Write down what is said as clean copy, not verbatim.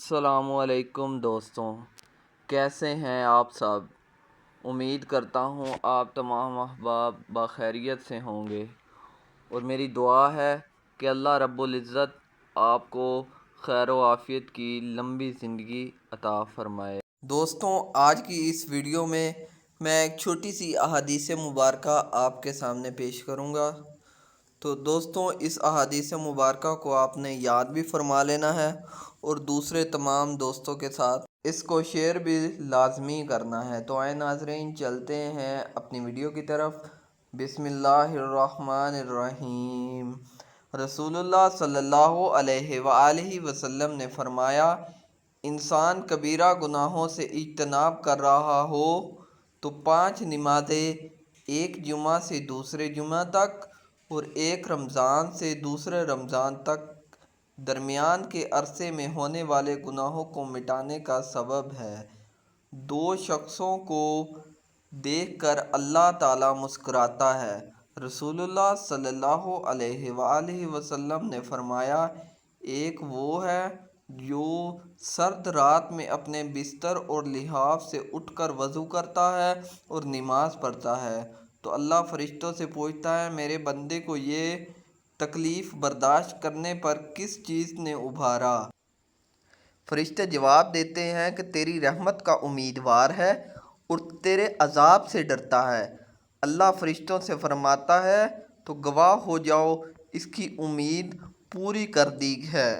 السلام علیکم دوستوں، کیسے ہیں آپ سب؟ امید کرتا ہوں آپ تمام احباب بخیریت سے ہوں گے، اور میری دعا ہے کہ اللہ رب العزت آپ کو خیر و عافیت کی لمبی زندگی عطا فرمائے۔ دوستوں، آج کی اس ویڈیو میں ایک چھوٹی سی احادیث مبارکہ آپ کے سامنے پیش کروں گا۔ تو دوستوں، اس احادیث مبارکہ کو آپ نے یاد بھی فرما لینا ہے اور دوسرے تمام دوستوں کے ساتھ اس کو شیئر بھی لازمی کرنا ہے۔ تو آئے ناظرین، چلتے ہیں اپنی ویڈیو کی طرف۔ بسم اللہ الرحمن الرحیم۔ رسول اللہ صلی اللہ علیہ وآلہ وسلم نے فرمایا، انسان کبیرہ گناہوں سے اجتناب کر رہا ہو تو 5 نمازیں، ایک جمعہ سے دوسرے جمعہ تک اور ایک رمضان سے دوسرے رمضان تک درمیان کے عرصے میں ہونے والے گناہوں کو مٹانے کا سبب ہے۔ 2 شخصوں کو دیکھ کر اللہ تعالیٰ مسکراتا ہے۔ رسول اللہ صلی اللہ علیہ وآلہ وسلم نے فرمایا، ایک وہ ہے جو سرد رات میں اپنے بستر اور لحاف سے اٹھ کر وضو کرتا ہے اور نماز پڑھتا ہے تو اللہ فرشتوں سے پوچھتا ہے، میرے بندے کو یہ تکلیف برداشت کرنے پر کس چیز نے ابھارا؟ فرشتے جواب دیتے ہیں کہ تیری رحمت کا امیدوار ہے اور تیرے عذاب سے ڈرتا ہے۔ اللہ فرشتوں سے فرماتا ہے، تو گواہ ہو جاؤ، اس کی امید پوری کر دی ہے۔